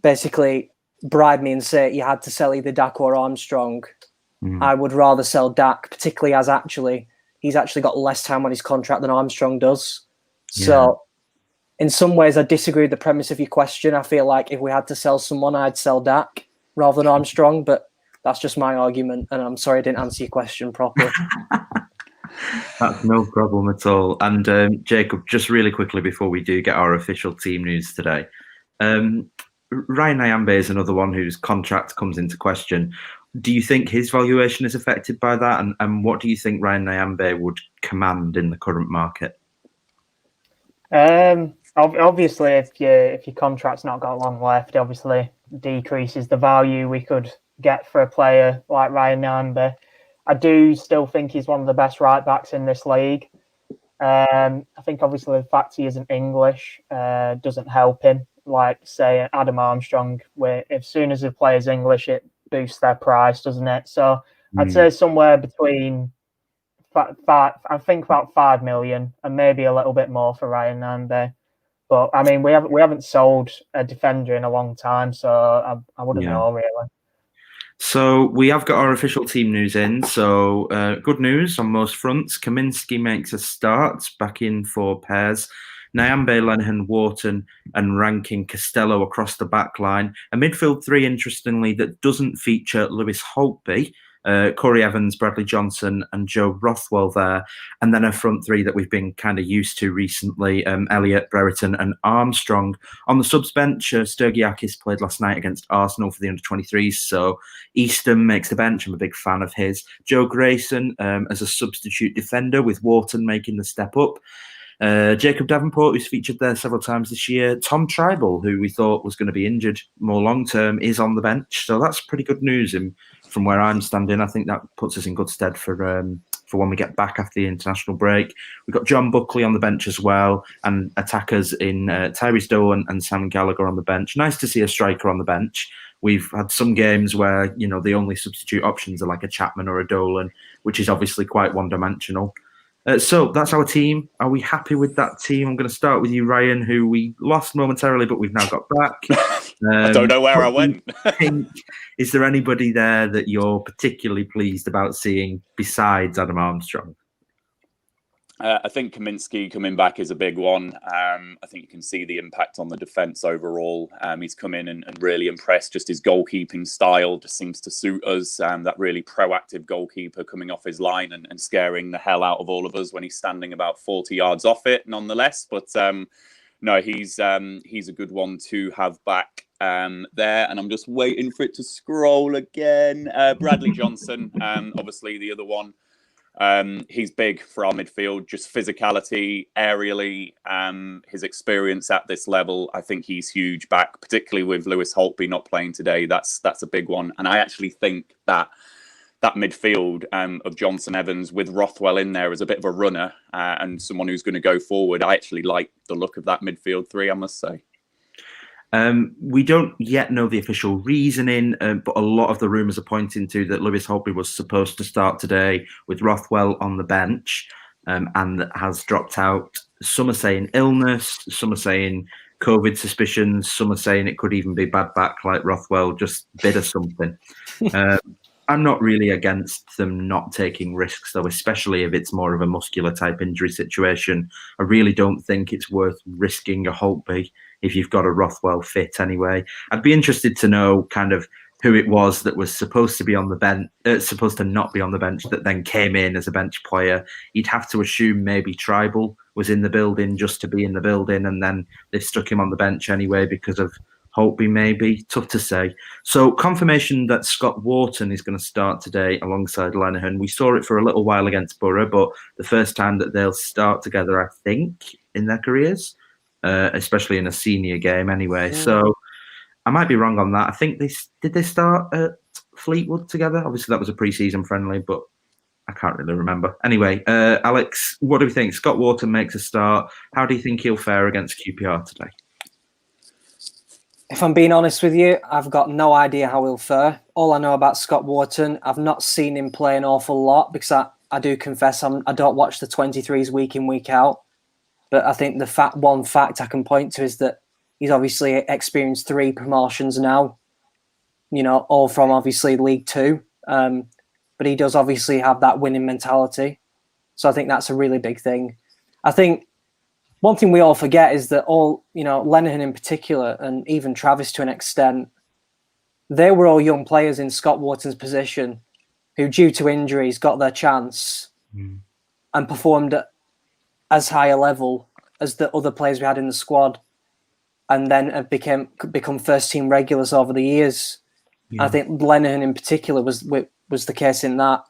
basically bribe me and say you had to sell either Dak or Armstrong, I would rather sell Dak, particularly as he's actually got less time on his contract than Armstrong does. So in some ways, I disagree with the premise of your question. I feel like if we had to sell someone, I'd sell Dak rather than Armstrong, but that's just my argument, and I'm sorry I didn't answer your question properly. That's no problem at all. And Jacob, just really quickly before we do get our official team news today, Ryan Nyambe is another one whose contract comes into question. Do you think his valuation is affected by that? And what do you think Ryan Nyambe would command in the current market? Obviously, if your contract's not got long left, obviously decreases the value we could get for a player like Ryan Nyambe. I do still think he's one of the best right backs in this league. I think obviously the fact he isn't English doesn't help him. Like, say, Adam Armstrong, where as soon as a player's English, it boosts their price, doesn't it? So I'd say somewhere between I think about 5 million and maybe a little bit more for Ryan Nyambe. But I mean, we haven't sold a defender in a long time, so I wouldn't know really. So we have got our official team news in. So good news on most fronts. Kaminski makes a start, back in for pairs. Nyambe, Lenihan, Wharton, and Rankin Costello across the back line. A midfield three, interestingly, that doesn't feature Lewis Holtby, Corey Evans, Bradley Johnson, and Joe Rothwell there. And then a front three that we've been kind of used to recently, Elliott, Brereton, and Armstrong. On the subs bench, Sturgiakis played last night against Arsenal for the under-23s, so Easton makes the bench. I'm a big fan of his. Joe Grayson as a substitute defender, with Wharton making the step up. Jacob Davenport, who's featured there several times this year. Tom Tribal, who we thought was going to be injured more long-term, is on the bench. So that's pretty good news from where I'm standing. I think that puts us in good stead for when we get back after the international break. We've got John Buckley on the bench as well, and attackers in Tyrese Doan and Sam Gallagher on the bench. Nice to see a striker on the bench. We've had some games where, the only substitute options are like a Chapman or a Dolan, which is obviously quite one-dimensional. So that's our team. Are we happy with that team? I'm going to start with you, Ryan, who we lost momentarily, but we've now got back. I don't know where I went. Is there anybody there that you're particularly pleased about seeing besides Adam Armstrong? I think Kaminski coming back is a big one. I think you can see the impact on the defence overall. He's come in and really impressed. Just his goalkeeping style just seems to suit us. That really proactive goalkeeper coming off his line and scaring the hell out of all of us when he's standing about 40 yards off it, nonetheless. But no, he's a good one to have back there. And I'm just waiting for it to scroll again. Bradley Johnson, obviously the other one. He's big for our midfield, just physicality, aerially, his experience at this level. I think he's huge back, particularly with Lewis Holtby not playing today. That's a big one. And I actually think that midfield of Johnson Evans with Rothwell in there as a bit of a runner and someone who's going to go forward. I actually like the look of that midfield three, I must say. We don't yet know the official reasoning, but a lot of the rumours are pointing to that Lewis Holtby was supposed to start today with Rothwell on the bench, and that has dropped out. Some are saying illness, some are saying COVID suspicions, some are saying it could even be bad back, like Rothwell just bid or something. I'm not really against them not taking risks, though, especially if it's more of a muscular type injury situation. I really don't think it's worth risking a Holtby if you've got a Rothwell fit anyway. I'd be interested to know kind of who it was that was supposed to be on the bench, supposed to not be on the bench, that then came in as a bench player. You'd have to assume maybe Tribal was in the building just to be in the building, and then they've stuck him on the bench anyway because of Holtby, maybe. Tough to say. So confirmation that Scott Wharton is going to start today alongside Lenihan. We saw it for a little while against Borough, but the first time that they'll start together, I think, in their careers, especially in a senior game anyway. So I might be wrong on that. I think did they start at Fleetwood together? Obviously, that was a pre-season friendly, but I can't really remember. Anyway, Alex, what do we think? Scott Wharton makes a start. How do you think he'll fare against QPR today? If I'm being honest with you, I've got no idea how he'll fare. All I know about Scott Wharton, I've not seen him play an awful lot because I do confess I don't watch the 23s week in, week out. But I think one fact I can point to is that he's obviously experienced 3 promotions now, all from obviously League Two. But he does obviously have that winning mentality. So I think that's a really big thing. I think one thing we all forget is that Lenihan in particular, and even Travis to an extent, they were all young players in Scott Wharton's position who, due to injuries, got their chance and performed at as high a level as the other players we had in the squad, and then have become first team regulars over the years. Yeah. I think Lenihan in particular was the case in that,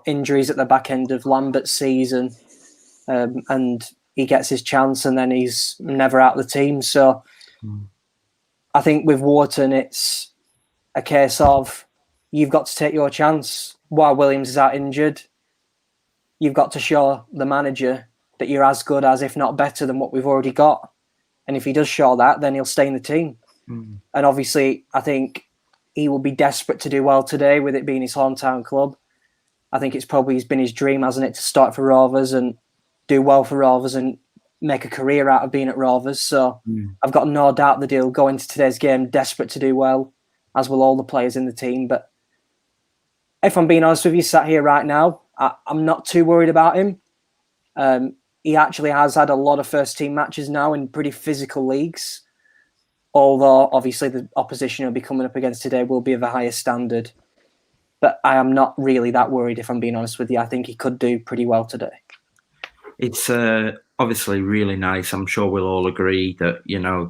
injuries at the back end of Lambert's season, and he gets his chance and then he's never out of the team. So I think with Wharton, it's a case of you've got to take your chance while Williams is out injured. You've got to show the manager that you're as good as, if not better than what we've already got. And if he does show that, then he'll stay in the team. And obviously, I think he will be desperate to do well today with it being his hometown club. I think it's been his dream, hasn't it, to start for Rovers and do well for Rovers and make a career out of being at Rovers. So I've got no doubt that he'll go into today's game desperate to do well, as will all the players in the team. But if I'm being honest with you, sat here right now, I'm not too worried about him. He actually has had a lot of first-team matches now in pretty physical leagues, although obviously the opposition he'll be coming up against today will be of a higher standard. But I am not really that worried, if I'm being honest with you. I think he could do pretty well today. It's obviously really nice. I'm sure we'll all agree that,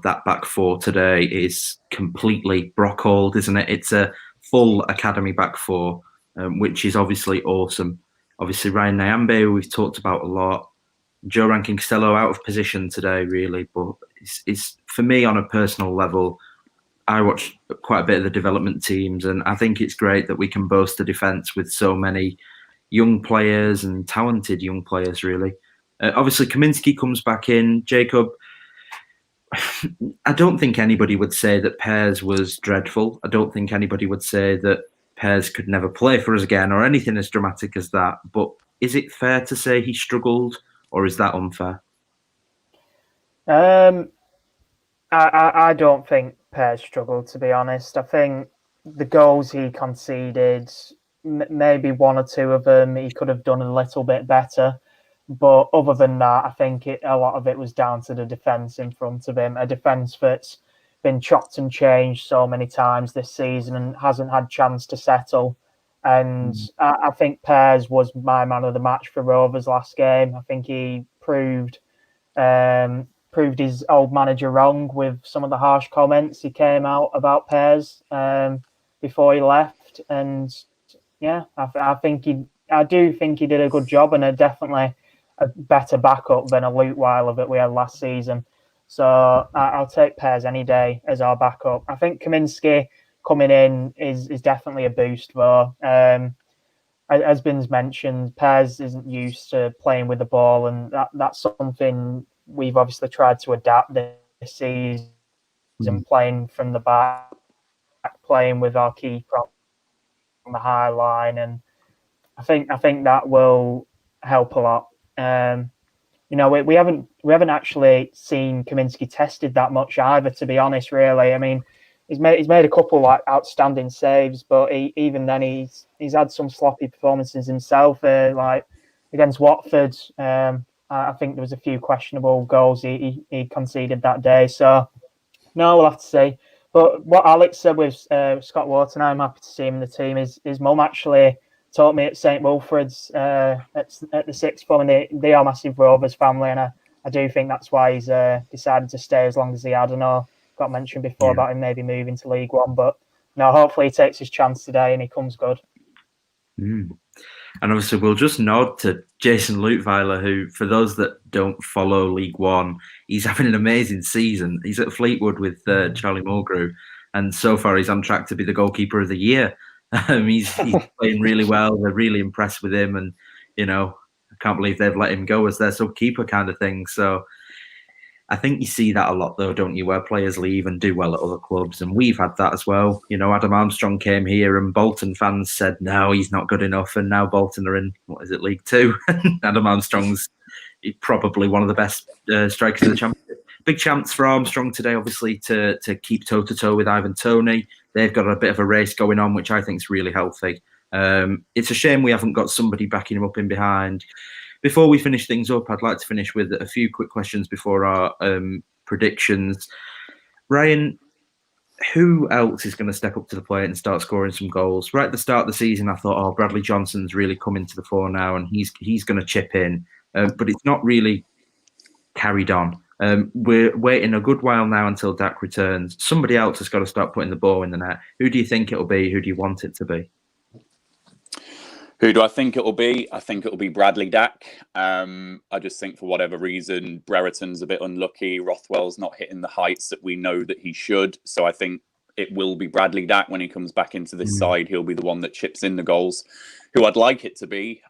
that back four today is completely Brockhold, isn't it? It's a full academy back four, which is obviously awesome. Obviously, Ryan Nyambe, we've talked about a lot. Joe Rankin-Costello out of position today, really. But it's for me, on a personal level, I watch quite a bit of the development teams, and I think it's great that we can boast a defence with so many young players and talented young players, really. Obviously, Kaminsky comes back in. Jacob, I don't think anybody would say that Pears was dreadful. I don't think anybody would say that Pears could never play for us again or anything as dramatic as that. But is it fair to say he struggled, or is that unfair? I don't think Pears struggled, to be honest. I think the goals he conceded, maybe 1 or 2 of them, he could have done a little bit better. But other than that, I think a lot of it was down to the defence in front of him. A defence that's been chopped and changed so many times this season and hasn't had chance to settle. And I think Pears was my man of the match for Rovers last game. I think he proved his old manager wrong with some of the harsh comments he came out about Pears before he left. And yeah, I do think he did a good job, and definitely a better backup than a Luteweiler that we had last season. So I'll take Pears any day as our backup. I think Kaminsky coming in is definitely a boost, though. As Bin's mentioned, Pears isn't used to playing with the ball, and that's something we've obviously tried to adapt this season. and playing from the back, playing with our keeper on the high line, and I think that will help a lot. We haven't actually seen Kaminski tested that much either, to be honest. Really, I mean, he's made a couple like outstanding saves, but even then he's had some sloppy performances himself. Like against Watford, I think there was a few questionable goals he conceded that day. So no, we'll have to see. But what Alex said with Scott Wharton, I'm happy to see him in the team. His mum actually taught me at St Wilfred's at the sixth form, and they are massive Rovers family, and I do think that's why he's decided to stay as long as he had. I know got mentioned before about him maybe moving to League One, but no, hopefully he takes his chance today and he comes good. And obviously, we'll just nod to Jason Lutweiler, who, for those that don't follow League One, he's having an amazing season. He's at Fleetwood with Charlie Mulgrew, and so far he's on track to be the goalkeeper of the year. He's playing really well. They're really impressed with him, and I can't believe they've let him go as their sub-keeper kind of thing. So I think you see that a lot, though, don't you, where players leave and do well at other clubs, and we've had that as well. Adam Armstrong came here, and Bolton fans said, no, he's not good enough, and now Bolton are in, League Two? Adam Armstrong's probably one of the best strikers in the Championship. Big chance for Armstrong today, obviously, to keep toe-to-toe with Ivan Toney. They've got a bit of a race going on, which I think is really healthy. It's a shame we haven't got somebody backing him up in behind. Before we finish things up, I'd like to finish with a few quick questions before our predictions. Ryan, who else is going to step up to the plate and start scoring some goals? Right at the start of the season, I thought, Bradley Johnson's really coming to the fore now, and he's going to chip in. But it's not really carried on. We're waiting a good while now until Dak returns. Somebody else has got to start putting the ball in the net. Who do you think it'll be? Who do you want it to be? Who do I think it will be? I think it will be Bradley Dack. I just think for whatever reason, Brereton's a bit unlucky. Rothwell's not hitting the heights that we know that he should. So I think it will be Bradley Dack when he comes back into this side. He'll be the one that chips in the goals. Who I'd like it to be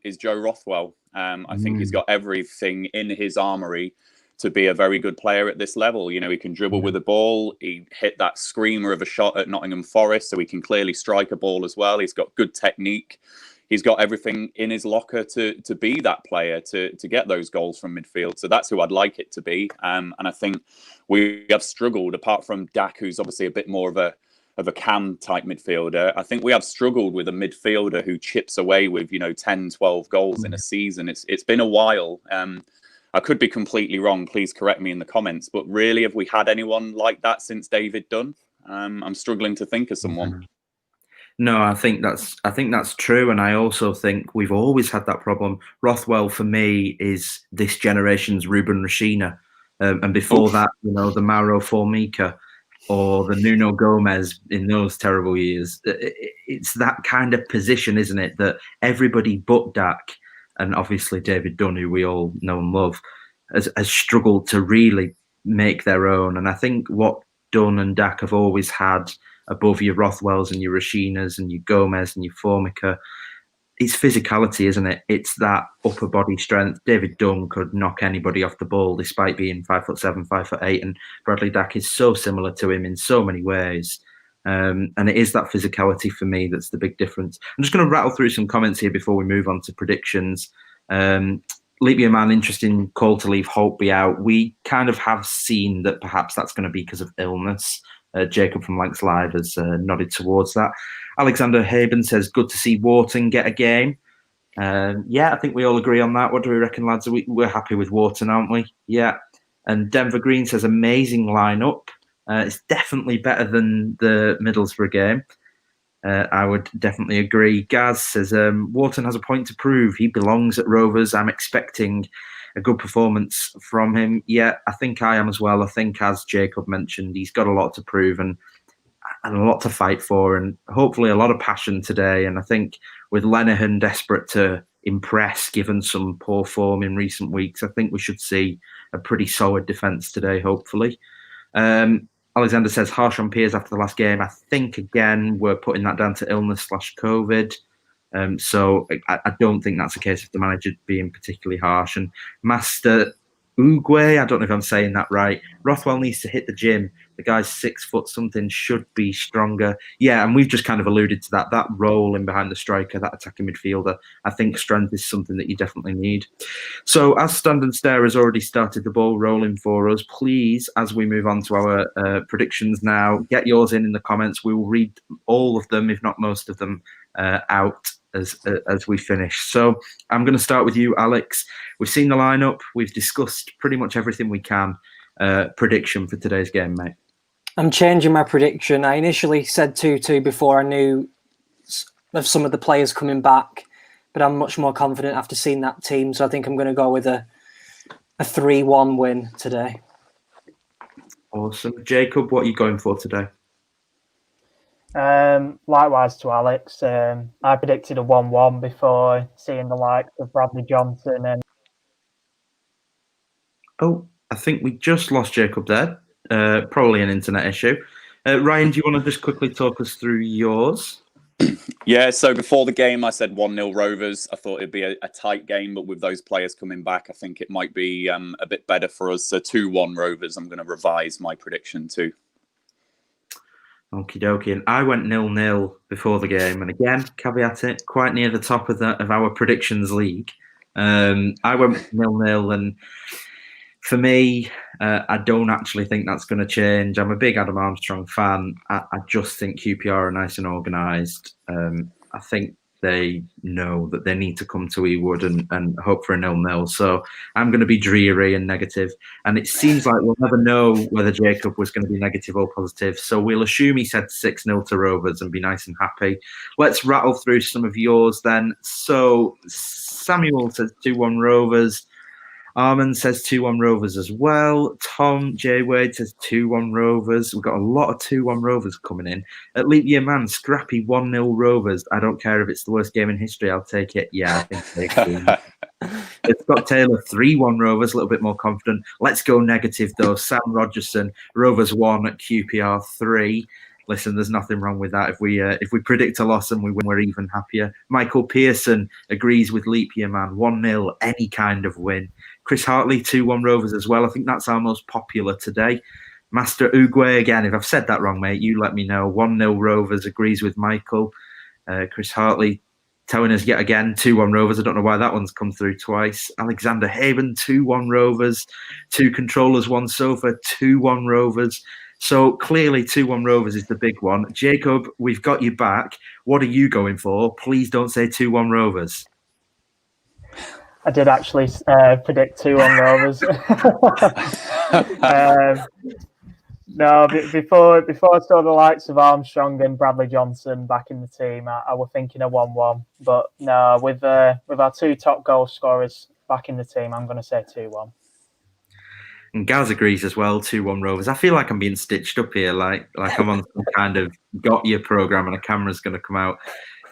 is Joe Rothwell. I think he's got everything in his armoury to be a very good player at this level. He can dribble with the ball. He hit that screamer of a shot at Nottingham Forest, so he can clearly strike a ball as well. He's got good technique. He's got everything in his locker to be that player, to get those goals from midfield. So that's who I'd like it to be. And I think we have struggled, apart from Dak, who's obviously a bit more of a cam type midfielder. I think we have struggled with a midfielder who chips away with 10, 12 goals in a season. It's been a while. I could be completely wrong. Please correct me in the comments. But really, have we had anyone like that since David Dunn? I'm struggling to think of someone. No, I think that's true, and I also think we've always had that problem. Rothwell, for me, is this generation's Ruben Rashina, and before that, the Mauro Formica or the Nuno Gomez in those terrible years. It's that kind of position, isn't it? That everybody but Dak, and obviously David Dunn, who we all know and love, has struggled to really make their own. And I think what Dunn and Dak have always had above your Rothwells and your Rashinas and your Gomez and your Formica, it's physicality, isn't it? It's that upper body strength. David Dunn could knock anybody off the ball despite being 5'7", 5'8", and Bradley Dack is so similar to him in so many ways. And it is that physicality for me that's the big difference. I'm just going to rattle through some comments here before we move on to predictions. Leap Year Man, interesting call to leave Holtby out. We kind of have seen that perhaps that's going to be because of illness. Jacob from Lancs Live has nodded towards that. Alexander Haben says, good to see Wharton get a game. Yeah, I think we all agree on that. What do we reckon, lads? We're happy with Wharton, aren't we? Yeah. And Denver Green says, amazing lineup. It's definitely better than the Middlesbrough game. I would definitely agree. Gaz says, Wharton has a point to prove. He belongs at Rovers. I'm expecting a good performance from him. Yeah, I think I am as well. I think, as Jacob mentioned, he's got a lot to prove and a lot to fight for, and hopefully a lot of passion today. And I think with Lenihan desperate to impress, given some poor form in recent weeks, I think we should see a pretty solid defence today, hopefully. Alexander says, harsh on Piers after the last game. I think, again, we're putting that down to illness/COVID. So I don't think that's the case of the manager being particularly harsh. And Master Uguay. I don't know if I'm saying that right. Rothwell needs to hit the gym. The guy's 6 foot something, should be stronger. Yeah, and we've just kind of alluded to that. That role in behind the striker, that attacking midfielder, I think strength is something that you definitely need. So as Stand and Stare has already started the ball rolling for us, please, as we move on to our predictions now, get yours in the comments. We will read all of them, if not most of them, out as we finish. So I'm going to start with you, Alex. We've seen the lineup. We've discussed pretty much everything we can. Prediction for today's game, mate. I'm changing my prediction. I initially said 2-2 before I knew of some of the players coming back, but I'm much more confident after seeing that team. So I think I'm going to go with a 3-1 win today. Awesome. Jacob, what are you going for today? Likewise to Alex. I predicted a 1-1 before seeing the likes of Bradley Johnson and. Oh, I think we just lost Jacob there. Probably an internet issue. Ryan, do you want to just quickly talk us through yours? Yeah, so before the game, I said 1-0 Rovers. I thought it'd be a tight game, but with those players coming back, I think it might be a bit better for us. So 2-1 Rovers. I'm going to revise my prediction too. Okie dokie. And I went 0-0 before the game. And again, caveat it, quite near the top of our predictions league. I went 0-0, and for me, I don't actually think that's going to change. I'm a big Adam Armstrong fan. I just think QPR are nice and organised. I think they know that they need to come to Ewood and hope for a 0-0. So I'm going to be dreary and negative. And it seems like we'll never know whether Jacob was going to be negative or positive. So we'll assume he said 6-0 to Rovers and be nice and happy. Let's rattle through some of yours then. So Samuel says 2-1 Rovers. Armand says 2-1 Rovers as well. Tom J. Wade says 2-1 Rovers. We've got a lot of 2-1 Rovers coming in. At Leap Year Man, scrappy 1-0 Rovers. I don't care if it's the worst game in history. I'll take it. Yeah, I think it's got Taylor 3-1 Rovers, a little bit more confident. Let's go negative though. Sam Rogerson, Rovers 1 at QPR 3. Listen, there's nothing wrong with that. If we predict a loss and we win, we're even happier. Michael Pearson agrees with Leap Year Man. 1-0, any kind of win. Chris Hartley, 2-1 Rovers as well. I think that's our most popular today. Master Uguay, again, if I've said that wrong, mate, you let me know. 1-0 Rovers agrees with Michael. Chris Hartley telling us yet again, 2-1 Rovers. I don't know why that one's come through twice. Alexander Haben, 2-1 Rovers. 2 controllers, 1 sofa, 2-1 Rovers. So clearly 2-1 Rovers is the big one. Jacob, we've got you back. What are you going for? Please don't say 2-1 Rovers. I did actually predict 2-1 Rovers. No, before I saw the likes of Armstrong and Bradley Johnson back in the team, I was thinking a 1-1. But no, with our 2 top goal scorers back in the team, I'm going to say 2-1. And Gaz agrees as well, 2-1 Rovers. I feel like I'm being stitched up here, like I'm on some kind of got you program and a camera's going to come out.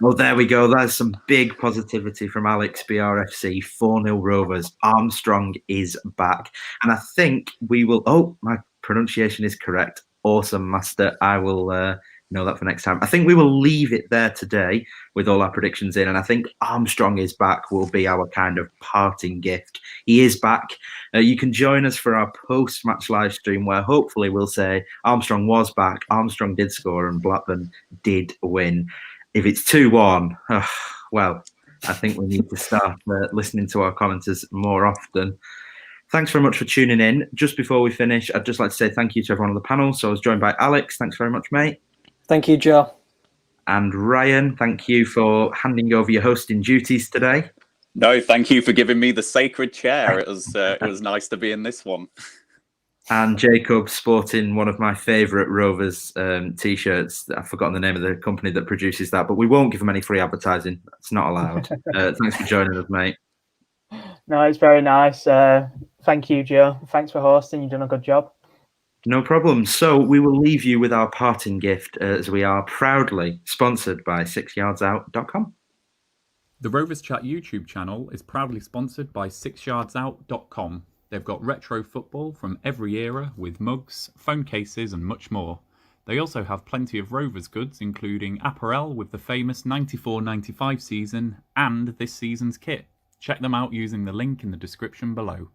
Well, there we go. That's some big positivity from Alex BRFC. 4-0 Rovers. Armstrong is back. And I think we will... Oh, my pronunciation is correct. Awesome, Master. I will know that for next time. I think we will leave it there today with all our predictions in. And I think Armstrong is back will be our kind of parting gift. He is back. You can join us for our post-match live stream where hopefully we'll say Armstrong was back, Armstrong did score, and Blackburn did win. If it's 2-1, well, I think we need to start listening to our commenters more often. Thanks very much for tuning in. Just before we finish, I'd just like to say thank you to everyone on the panel. So I was joined by Alex. Thanks very much, mate. Thank you, Joe. And Ryan, thank you for handing over your hosting duties today. No, thank you for giving me the sacred chair. It was nice to be in this one. And Jacob sporting one of my favourite Rovers T-shirts. I've forgotten the name of the company that produces that, but we won't give them any free advertising. It's not allowed. Thanks for joining us, mate. No, it's very nice. Thank you, Joe. Thanks for hosting. You've done a good job. No problem. So we will leave you with our parting gift as we are proudly sponsored by 6yardsout.com. The Rovers Chat YouTube channel is proudly sponsored by 6yardsout.com. They've got retro football from every era with mugs, phone cases and much more. They also have plenty of Rovers goods including apparel with the famous 94-95 season and this season's kit. Check them out using the link in the description below.